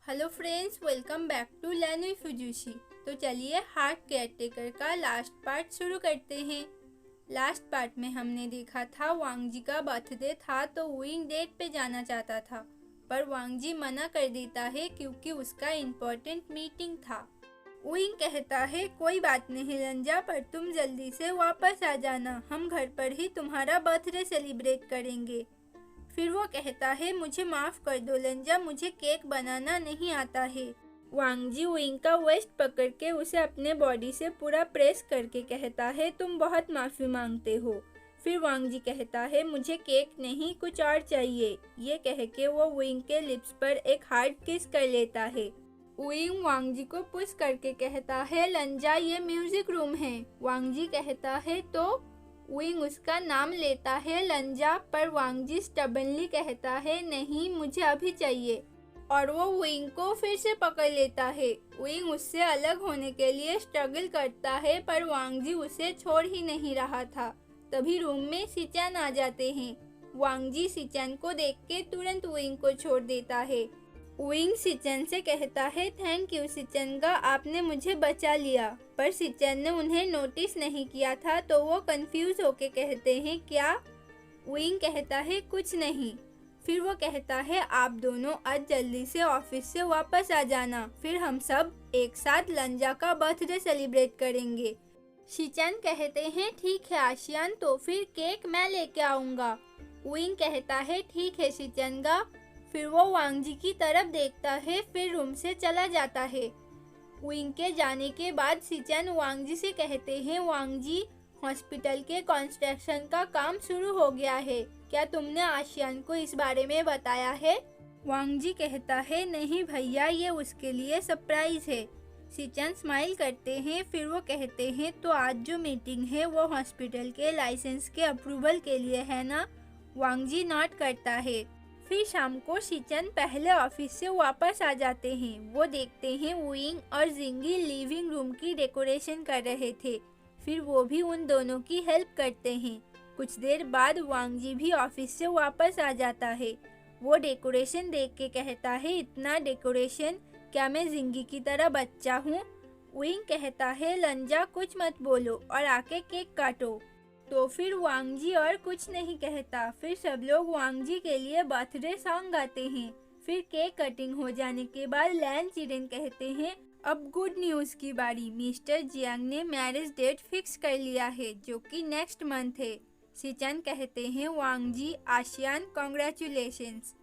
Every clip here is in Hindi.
Hello friends, welcome back to learn with फुजुशी। तो चलिए हार्ट केयरटेकर का लास्ट पार्ट शुरू करते हैं। लास्ट पार्ट में हमने देखा था वांग जी का बर्थडे था तो वुइंग डेट पे जाना चाहता था, पर वांग जी मना कर देता है क्योंकि उसका इम्पोर्टेंट मीटिंग था। वुइंग कहता है कोई बात नहीं लंजा, पर तुम जल्दी से वापस आ जाना, हम घर पर ही तुम्हारा बर्थडे सेलिब्रेट करेंगे। फिर वो कहता है मुझे माफ़ कर दो लंजा, मुझे केक बनाना नहीं आता है। वांग जी वुइंग का वेस्ट पकड़ के उसे अपने बॉडी से पूरा प्रेस करके कहता है तुम बहुत माफ़ी मांगते हो। फिर वांग जी कहता है मुझे केक नहीं कुछ और चाहिए। ये कह के वो वुइंग के लिप्स पर एक हार्ड किस कर लेता है। वुइंग वांग जी को पुश करके कहता है लंजा ये म्यूजिक रूम है। वांग जी कहता है तो वुइंग उसका नाम लेता है लंजा, पर वांग जी स्टबनली कहता है नहीं मुझे अभी चाहिए, और वो वुइंग को फिर से पकड़ लेता है। वुइंग उससे अलग होने के लिए स्ट्रगल करता है, पर वांग जी उसे छोड़ ही नहीं रहा था। तभी रूम में सिचैन आ जाते हैं। वांग जी सिचैन को देख के तुरंत वुइंग को छोड़ देता है। वुइंग सिचैन से कहता है थैंक यू सिचैनगा, आपने मुझे बचा लिया, पर सिचैन ने उन्हें नोटिस नहीं किया था तो वो कंफ्यूज होके कहते हैं क्या। वुइंग कहता है कुछ नहीं। फिर वो कहता है आप दोनों आज जल्दी से ऑफिस से वापस आ जाना, फिर हम सब एक साथ लंजा का बर्थडे सेलिब्रेट करेंगे। सिचैन कहते हैं ठीक है आशियान, तो फिर केक मैं लेके आऊँगा। वुइंग कहता है ठीक है सिचैनगा। फिर वो वांग जी की तरफ देखता है, फिर रूम से चला जाता है। वुइंग के जाने के बाद सिचैन वांग जी से कहते हैं वांग जी हॉस्पिटल के कंस्ट्रक्शन का काम शुरू हो गया है, क्या तुमने आशियान को इस बारे में बताया है। वांग जी कहता है नहीं भैया, ये उसके लिए सरप्राइज है। सिचैन स्माइल करते हैं, फिर वो कहते हैं तो आज जो मीटिंग है वो हॉस्पिटल के लाइसेंस के अप्रूवल के लिए है ना। वांग जी नोट करता है। फिर शाम को सिचैन पहले ऑफिस से वापस आ जाते हैं। वो देखते हैं वुइंग और जिंगी लिविंग रूम की डेकोरेशन कर रहे थे, फिर वो भी उन दोनों की हेल्प करते हैं। कुछ देर बाद वांग जी भी ऑफिस से वापस आ जाता है। वो डेकोरेशन देख के कहता है इतना डेकोरेशन, क्या मैं जिंगी की तरह बच्चा हूँ। वुइंग कहता है लंजा कुछ मत बोलो और आके केक काटो। तो फिर वांग जी और कुछ नहीं कहता। फिर सब लोग वांग जी के लिए बर्थडे सॉन्ग गाते हैं। फिर केक कटिंग हो जाने के बाद लैन चिरेन कहते हैं अब गुड न्यूज़ की बारी, मिस्टर जियांग ने मैरिज डेट फिक्स कर लिया है जो कि नेक्स्ट मंथ है। सिचैन कहते हैं वांग जी आशियान कॉन्ग्रेचुलेशंस।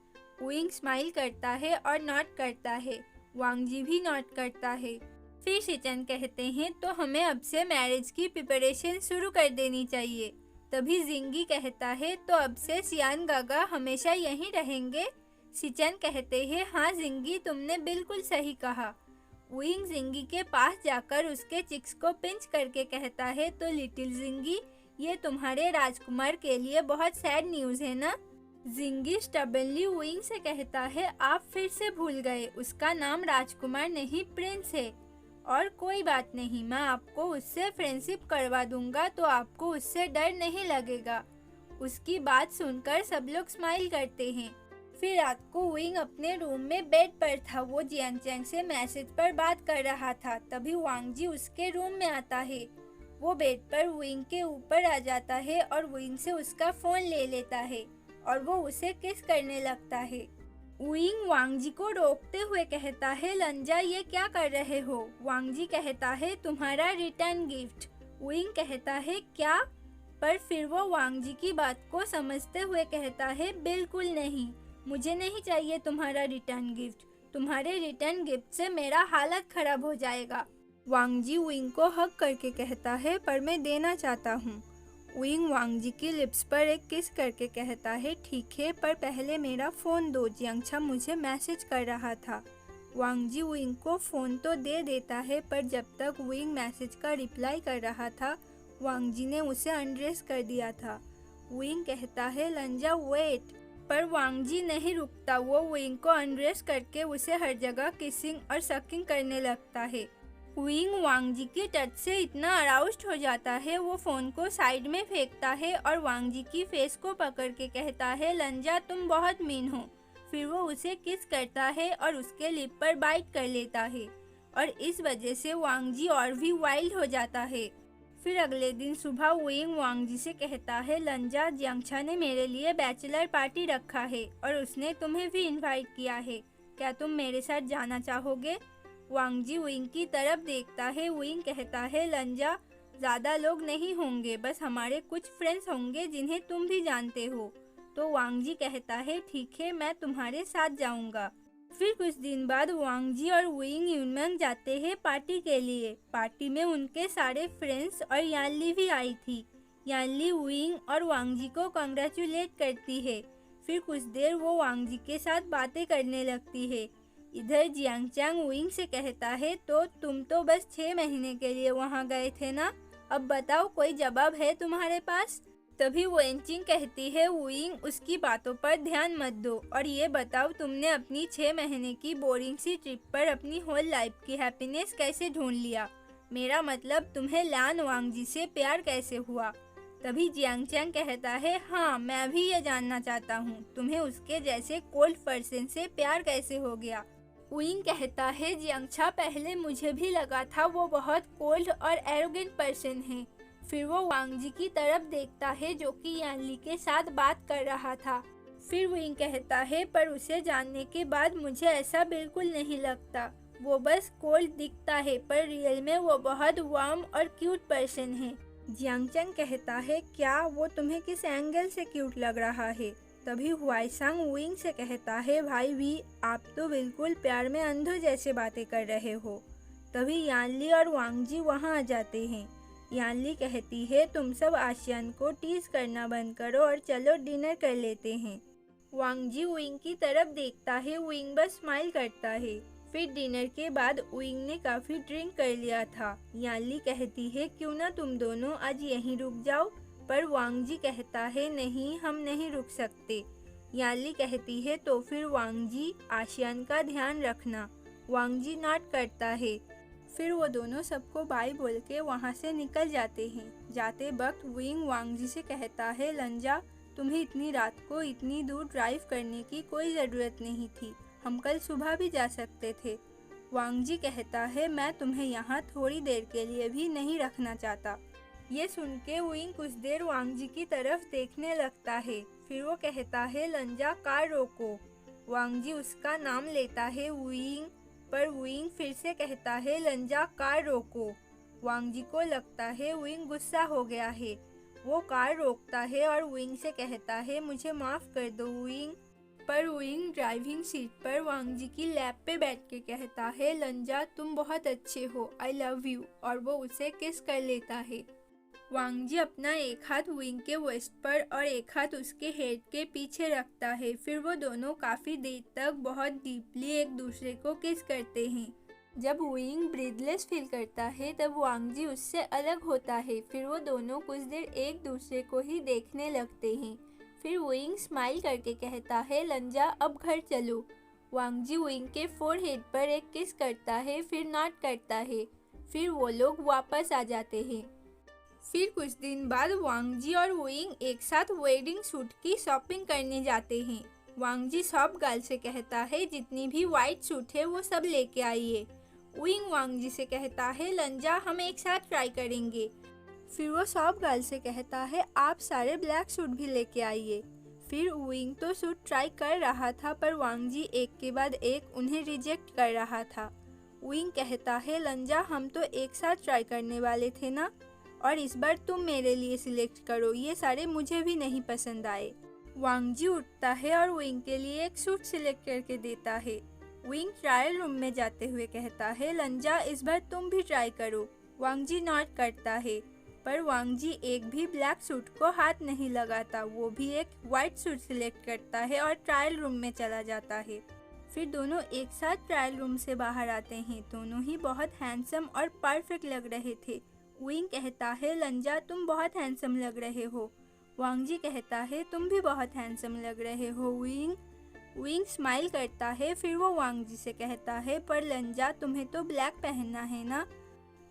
वुइंग स्माइल करता है और नोट करता है। वांग जी भी नोट करता है। फिर सिचैन कहते हैं तो हमें अब से मैरिज की प्रिपरेशन शुरू कर देनी चाहिए। तभी जिंगी कहता है तो अब से सियान गागा हमेशा यहीं रहेंगे। सिचैन कहते हैं हाँ जिंगी, तुमने बिल्कुल सही कहा। वुइंग जिंगी के पास जाकर उसके चिक्स को पिंच करके कहता है तो लिटिल जिंगी, ये तुम्हारे राजकुमार के लिए बहुत सैड न्यूज़ है ना। जिंगी स्टबनली वुइंग से कहता है आप फिर से भूल गए, उसका नाम राजकुमार नहीं प्रिंस है। और कोई बात नहीं, मैं आपको उससे फ्रेंडशिप करवा दूंगा तो आपको उससे डर नहीं लगेगा। उसकी बात सुनकर सब लोग स्माइल करते हैं। फिर रात को वुइंग अपने रूम में बेड पर था। वो जियांग चैंग से मैसेज पर बात कर रहा था। तभी वांग जी उसके रूम में आता है। वो बेड पर वुइंग के ऊपर आ जाता है और वुइंग से उसका फोन ले लेता है और वो उसे किस करने लगता है। वुइंग वांग जी को रोकते हुए कहता है लंजा ये क्या कर रहे हो। वांग जी कहता है तुम्हारा रिटर्न गिफ्ट। वुइंग कहता है क्या, पर फिर वो वांग जी की बात को समझते हुए कहता है बिल्कुल नहीं, मुझे नहीं चाहिए तुम्हारा रिटर्न गिफ्ट, तुम्हारे रिटर्न गिफ्ट से मेरा हालत खराब हो जाएगा। वांग जी वुइंग को हक करके कहता है पर मैं देना चाहता हूँ। वुइंग वांग जी की लिप्स पर एक किस करके कहता है ठीक है, पर पहले मेरा फ़ोन दो, जियांगछा मुझे मैसेज कर रहा था। वांग जी वुइंग को फ़ोन तो दे देता है, पर जब तक वुइंग मैसेज का रिप्लाई कर रहा था वांग जी ने उसे अनड्रेस कर दिया था। वुइंग कहता है लंजा वेट, पर वांग जी नहीं रुकता। वो वुइंग को अनड्रेस करके उसे हर जगह किसिंग और सकिंग करने लगता है। वुइंग वांग जी की टच से इतना अराउस्ड हो जाता है वो फ़ोन को साइड में फेंकता है और वांग जी की फेस को पकड़ के कहता है लंजा तुम बहुत मीन हो। फिर वो उसे किस करता है और उसके लिप पर बाइट कर लेता है और इस वजह से वांग जी और भी वाइल्ड हो जाता है। फिर अगले दिन सुबह वुयिंग वांग जी से कहता है, लंजा, जियांगछा ने मेरे लिए बैचलर पार्टी रखा है और उसने तुम्हें भी इनवाइट किया है, क्या तुम मेरे साथ जाना चाहोगे? वांग जी वुयिंग की तरफ देखता है। वुयिंग कहता है, लंजा, ज़्यादा लोग नहीं होंगे, बस हमारे कुछ फ्रेंड्स होंगे जिन्हें तुम भी जानते हो। तो वांग जी कहता है, ठीक है, मैं तुम्हारे साथ जाऊंगा। फिर कुछ दिन बाद वांग जी और वुयिंग यूनमंग जाते हैं पार्टी के लिए। पार्टी में उनके सारे फ्रेंड्स और यानली भी आई थी। यानली वुयिंग और वांग जी को कंग्रेचुलेट करती है। फिर कुछ देर वो वांग जी के साथ बातें करने लगती है। इधर जियांगचांग वुयिंग से कहता है, तो तुम तो बस 6 महीने के लिए वहाँ गए थे ना, अब बताओ कोई जवाब है तुम्हारे पास? तभी वेनचिंग कहती है, वुयिंग, उसकी बातों पर ध्यान मत दो और ये बताओ तुमने अपनी 6 महीने की बोरिंग सी ट्रिप पर अपनी होल लाइफ की हैप्पीनेस कैसे ढूंढ लिया? मेरा मतलब तुम्हें लान वांग जी से प्यार कैसे हुआ? तभी जियांगचैंग कहता है, हाँ, मैं भी ये जानना चाहता हूँ, तुम्हें उसके जैसे कोल्ड पर्सन से प्यार कैसे हो गया? वुयिंग कहता है, जियांगछा, पहले मुझे भी लगा था वो बहुत कोल्ड और एरोगेंट पर्सन है। फिर वो वांग जी की तरफ देखता है जो कि यानली के साथ बात कर रहा था। फिर वुयिंग कहता है, पर उसे जानने के बाद मुझे ऐसा बिल्कुल नहीं लगता। वो बस कोल्ड दिखता है पर रियल में वो बहुत वार्म और क्यूट पर्सन है। जियांगचैंग कहता है, क्या वो तुम्हें किस एंगल से क्यूट लग रहा है? तभी हुआईसांग वुयिंग से कहता है, भाई वी, आप तो बिल्कुल प्यार में अंधों जैसे बातें कर रहे हो। तभी यानली और वांग जी वहाँ आ जाते हैं। यानली कहती है, तुम सब आशियान को टीज करना बंद करो और चलो डिनर कर लेते हैं। वांग जी वुयिंग की तरफ देखता है। वुयिंग बस स्माइल करता है। फिर डिनर के बाद वुयिंग ने काफ़ी ड्रिंक कर लिया था। यानली कहती है, क्यों ना तुम दोनों आज यहीं रुक जाओ, पर वांग जी कहता है, नहीं, हम नहीं रुक सकते। यानली कहती है, तो फिर वांग जी, आशियान का ध्यान रखना। वांग जी नॉट करता है। फिर वो दोनों सबको बाय बोल के वहाँ से निकल जाते हैं। जाते वक्त वुयिंग वांग जी से कहता है, लंजा, तुम्हें इतनी रात को इतनी दूर ड्राइव करने की कोई ज़रूरत नहीं थी, हम कल सुबह भी जा सकते थे। वांग जी कहता है, मैं तुम्हें यहाँ थोड़ी देर के लिए भी नहीं रखना चाहता। ये सुन के वुयिंग कुछ देर वांग जी की तरफ देखने लगता है। फिर वो कहता है, लंजा, कार रोको। वांग जी उसका नाम लेता है वुयिंग, पर वुयिंग फिर से कहता है, लंजा, कार रोको। वांग जी को लगता है वुयिंग गुस्सा हो गया है। वो कार रोकता है और वुयिंग से कहता है, मुझे माफ़ कर दो वुयिंग। पर वुयिंग ड्राइविंग सीट पर वांग जी की लैप पे बैठ के कहता है, लंजा, तुम बहुत अच्छे हो, आई लव यू, और वो उसे किस कर लेता है। वांग जी अपना एक हाथ वुयिंग के वेस्ट पर और एक हाथ उसके हेड के पीछे रखता है। फिर वो दोनों काफ़ी देर तक बहुत डीपली एक दूसरे को किस करते हैं। जब वुयिंग ब्रीथलेस फील करता है तब वांग जी उससे अलग होता है। फिर वो दोनों कुछ देर एक दूसरे को ही देखने लगते हैं। फिर वुयिंग स्माइल करके कहता है, लंजा, अब घर चलो। वांग जी वुयिंग के फोरहेड पर एक किस करता है, फिर नॉट करता है। फिर वो लोग वापस आ जाते हैं। फिर कुछ दिन बाद वांग जी और वुयिंग एक साथ वेडिंग सूट की शॉपिंग करने जाते हैं। वांग जी शॉप गर्ल से कहता है, जितनी भी वाइट सूट है वो सब लेके आइए। वुयिंग वांग जी से कहता है, लंजा, हम एक साथ ट्राई करेंगे। फिर वो शॉप गर्ल से कहता है, आप सारे ब्लैक सूट भी लेके आइए। फिर वुयिंग तो सूट ट्राई कर रहा था पर वांग जी एक के बाद एक उन्हें रिजेक्ट कर रहा था। वुयिंग कहता है, लंजा, हम तो एक साथ ट्राई करने वाले थे ना, और इस बार तुम मेरे लिए सिलेक्ट करो, ये सारे मुझे भी नहीं पसंद आए। वांग जी उठता है और वुयिंग के लिए एक सूट सिलेक्ट करके देता है। वुयिंग ट्रायल रूम में जाते हुए कहता है, लंजा, इस बार तुम भी ट्राई करो। वांग जी नॉट करता है, पर वांग जी एक भी ब्लैक सूट को हाथ नहीं लगाता। वो भी एक वाइट सूट सिलेक्ट करता है और ट्रायल रूम में चला जाता है। फिर दोनों एक साथ ट्रायल रूम से बाहर आते हैं। दोनों ही बहुत हैंडसम और परफेक्ट लग रहे थे। वुयिंग कहता है, लंजा, तुम बहुत हैंडसम लग रहे हो। वांग जी कहता है, तुम भी बहुत हैंडसम लग रहे हो वुयिंग। वुयिंग स्माइल करता है। फिर वो वांग जी से कहता है, पर लंजा, तुम्हें तो ब्लैक पहनना है ना।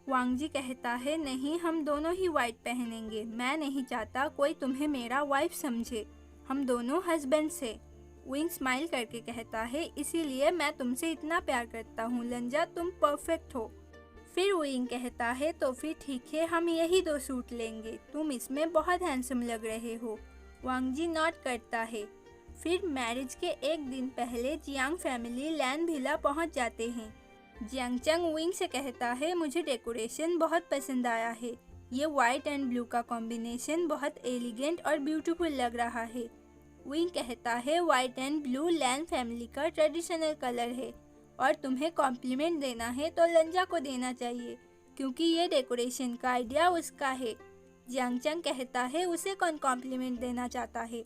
वांग जी कहता है, नहीं, हम दोनों ही वाइट पहनेंगे। मैं नहीं चाहता कोई तुम्हें मेरा वाइफ समझे, हम दोनों हस्बैंड से। विंग स्माइल करके कहता है, इसीलिए मैं तुमसे इतना प्यार करता हूँ लंजा, तुम परफेक्ट हो। फिर विंग कहता है, तो फिर ठीक है, हम यही 2 सूट लेंगे, तुम इसमें बहुत हैंडसम लग रहे हो। वांग जी नॉट करता है। फिर मैरिज के एक दिन पहले जियांग फैमिली लैन विला पहुंच जाते हैं। जियांग चंग विंग से कहता है, मुझे डेकोरेशन बहुत पसंद आया है, ये वाइट एंड ब्लू का कॉम्बिनेशन बहुत एलिगेंट और ब्यूटीफुल लग रहा है। विंग कहता है, white and blue Lan family का ट्रेडिशनल कलर है और तुम्हें कॉम्प्लीमेंट देना है तो लंजा को देना चाहिए, क्योंकि ये डेकोरेशन का आइडिया उसका है। जियांग चंग कहता है, उसे कौन कॉम्प्लीमेंट देना चाहता है।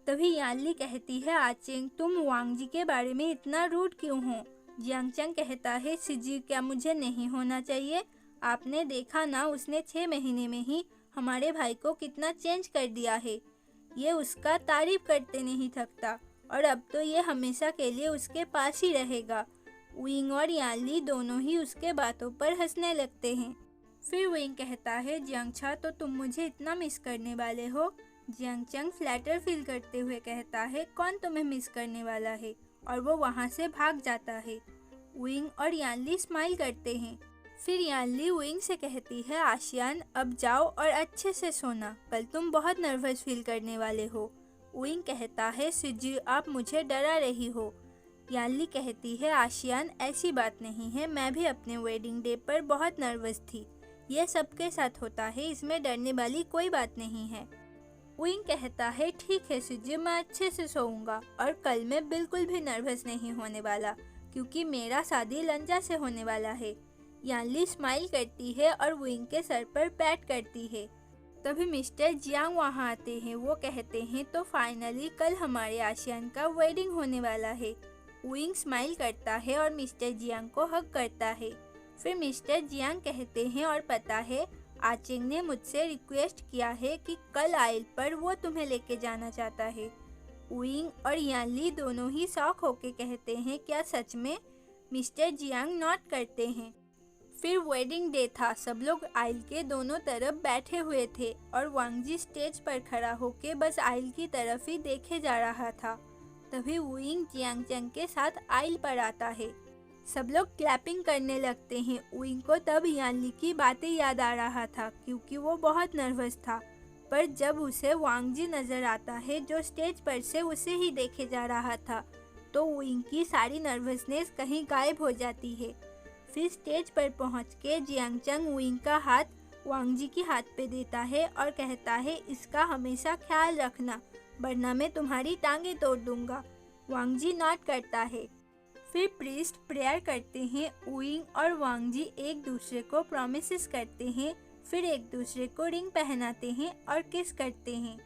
तभी यानली कहती है, आचेंग तुम वांग जी के बारे में इतना रूड क्यों हो। जियांग चंग कहता है, सिजी क्या मुझे नहीं होना चाहिए, आपने देखा ना, उसने 6 महीने में ही हमारे भाई को कितना चेंज कर दिया है, ये उसका तारीफ करते नहीं थकता और अब तो ये हमेशा के लिए उसके पास ही रहेगा। विंग और यानली दोनों ही उसके बातों पर हंसने लगते हैं। फिर विंग कहता है, जियांगछा तो तुम मुझे इतना मिस करने वाले हो। जियांग चंग फ्लैटर फील करते हुए कहता है, कौन तुम्हें मिस करने वाला है, और वो वहाँ से भाग जाता है। विंग और यानली स्माइल करते हैं। फिर यानली विंग से कहती है, आशियान अब जाओ और अच्छे से सोना, कल तुम बहुत नर्वस फील करने वाले हो। विंग कहता है, सिजी आप मुझे डरा रही हो। यानली कहती है, आशियान ऐसी बात नहीं है, मैं भी अपने वेडिंग डे पर बहुत नर्वस थी, यह सबके साथ होता है, इसमें डरने वाली कोई बात नहीं है। विंग कहता है, ठीक है सिजी, मैं अच्छे से सोऊंगा और कल मैं बिल्कुल भी नर्वस नहीं होने वाला, क्योंकि मेरा शादी लंजा से होने वाला है। यानली स्माइल करती है और विंग के सर पर पैट करती है। तभी मिस्टर जियांग वहाँ आते हैं। वो कहते हैं, तो फाइनली कल हमारे आशियान का वेडिंग होने वाला है। विंग स्माइल करता है और मिस्टर जियांग को हग करता है। फिर मिस्टर जियांग कहते हैं, और पता है आचेंग ने मुझसे रिक्वेस्ट किया है कि कल आइल पर वो तुम्हें लेके जाना चाहता है। विंग और यानली दोनों ही शॉक होके कहते हैं, क्या सच में। मिस्टर जियांग नॉट करते हैं। फिर वेडिंग डे था, सब लोग आइल के दोनों तरफ बैठे हुए थे और वांग जी स्टेज पर खड़ा होके बस आइल की तरफ ही देखे जा रहा था। तभी विंग जियांग चंग के साथ आइल पर आता है। सब लोग क्लैपिंग करने लगते हैं। विंग को तब यानली की बातें याद आ रहा था, क्योंकि वो बहुत नर्वस था, पर जब उसे वांग जी नजर आता है जो स्टेज पर से उसे ही देखे जा रहा था, तो विंग की सारी नर्वसनेस कहीं गायब हो जाती है। फिर स्टेज पर पहुंच के जियांग चंग विंग का हाथ वांग जी के हाथ पे देता है और कहता है, इसका हमेशा ख्याल रखना, वरना मैं तुम्हारी टांगे तोड़ दूंगा। वांग जी नॉट करता है। फिर प्रीस्ट प्रेयर करते हैं। विंग और वांग जी एक दूसरे को प्रॉमिसेस करते हैं, फिर एक दूसरे को रिंग पहनाते हैं और किस करते हैं।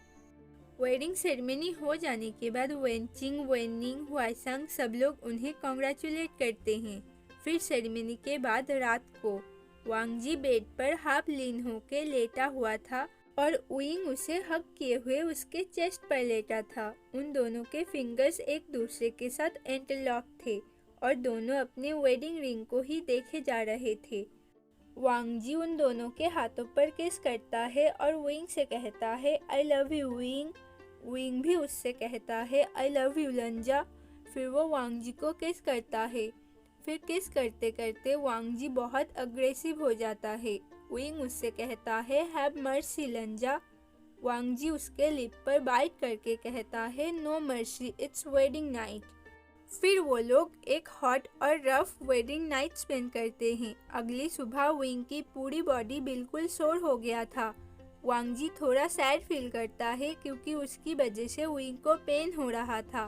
वेडिंग सेरेमनी हो जाने के बाद वेनचिंग, वेनिंग, हुआइसंग सब लोग उन्हें कॉन्ग्रेचुलेट करते हैं। फिर सेरेमनी के बाद रात को वांग जी बेड पर हाफ लीन होके लेटा हुआ था और विंग उसे हग किए हुए उसके चेस्ट पर लेटा था। उन दोनों के फिंगर्स एक दूसरे के साथ इंटरलॉक थे और दोनों अपने वेडिंग रिंग को ही देखे जा रहे थे। वांग जी उन दोनों के हाथों पर किस करता है और विंग से कहता है, I love you wing. Wing भी उससे कहता है, आई लव यू लंजा। फिर वो वांग जी को किस करता है। फिर किस करते करते वांग जी बहुत अग्रेसिव हो जाता है। विंग उससे कहता है, हैव मर्सी लंजा। वांग जी उसके लिप पर बाइट करके कहता है, no mercy, it's wedding night. फिर वो लोग एक हॉट और रफ वेडिंग नाइट स्पेंड करते हैं। अगली सुबह विंग की पूरी बॉडी बिल्कुल सोर हो गया था। वांग जी थोड़ा सैड फील करता है क्योंकि उसकी वजह से विंग को पेन हो रहा था।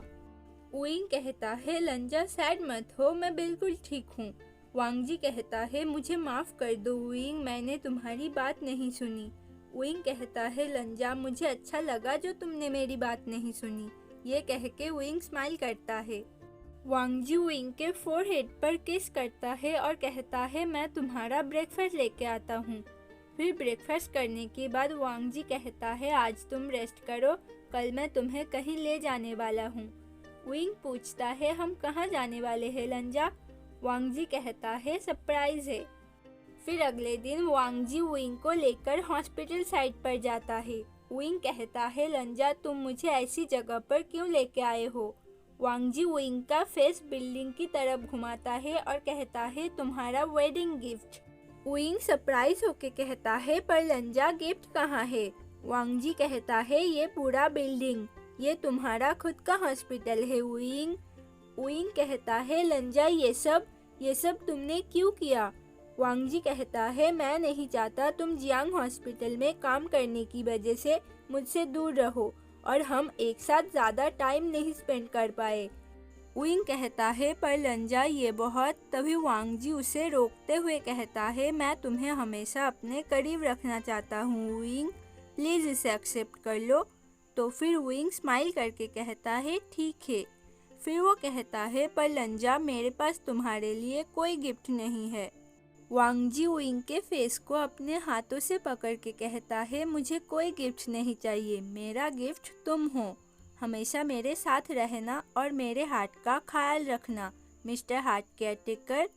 विंग कहता है, लंजा सैड मत हो, मैं बिल्कुल ठीक हूँ। वांग जी कहता है, मुझे माफ कर दो विंग, मैंने तुम्हारी बात नहीं सुनी। विंग कहता है, लंजा मुझे अच्छा लगा जो तुमने मेरी बात नहीं सुनी। ये कह के विंग स्माइल करता है। वांग जी विंग के फोरहेड पर किस करता है और कहता है, मैं तुम्हारा ब्रेकफास्ट लेके आता हूँ। फिर ब्रेकफास्ट करने के बाद वांग जी कहता है, आज तुम रेस्ट करो, कल मैं तुम्हें कहीं ले जाने वाला हूँ। विंग पूछता है, हम कहाँ जाने वाले हैं लंजा। वांग जी कहता है, सरप्राइज है। फिर अगले दिन वांग जी विंग को लेकर हॉस्पिटल साइड पर जाता है। विंग कहता है, लंजा तुम मुझे ऐसी जगह पर क्यों लेके आए हो। वांग जी विंग का फेस बिल्डिंग की तरफ घुमाता है और कहता है तुम्हारा वेडिंग गिफ्ट। विंग सरप्राइज होके कहता है पर लंजा गिफ्ट कहाँ है? वांग जी कहता है ये पूरा बिल्डिंग, ये तुम्हारा खुद का हॉस्पिटल है विंग। विंग कहता है लंजा ये सब तुमने क्यों किया? वांग जी कहता है मैं नहीं चाहता तुम जियांग हॉस्पिटल में काम करने की वजह से मुझसे दूर रहो और हम एक साथ ज़्यादा टाइम नहीं स्पेंड कर पाए। विंग कहता है पर लंजा ये बहुत। तभी वांग जी उसे रोकते हुए कहता है मैं तुम्हें हमेशा अपने करीब रखना चाहता हूँ विंग, प्लीज़ इसे एक्सेप्ट कर लो। तो फिर विंग स्माइल करके कहता है ठीक है। फिर वो कहता है पर लंजा मेरे पास तुम्हारे लिए कोई गिफ्ट नहीं है। वांग जी विंग के फेस को अपने हाथों से पकड़ के कहता है मुझे कोई गिफ्ट नहीं चाहिए, मेरा गिफ्ट तुम हो। हमेशा मेरे साथ रहना और मेरे हार्ट का ख्याल रखना मिस्टर हार्ट केयरटेकर।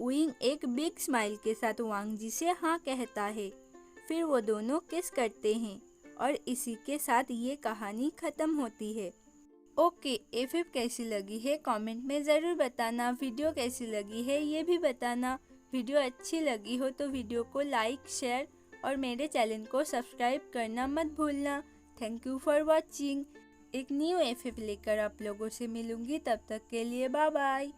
विंग एक बिग स्माइल के साथ वांग जी से हाँ कहता है। फिर वो दोनों किस करते हैं और इसी के साथ ये कहानी ख़त्म होती है। ओके, एफएफ कैसी लगी है कमेंट में ज़रूर बताना। वीडियो कैसी लगी है ये भी बताना। वीडियो अच्छी लगी हो तो वीडियो को लाइक, शेयर और मेरे चैनल को सब्सक्राइब करना मत भूलना। Thank you for watching. एक न्यू एफएफ लेकर आप लोगों से मिलूंगी, तब तक के लिए बाय बाय।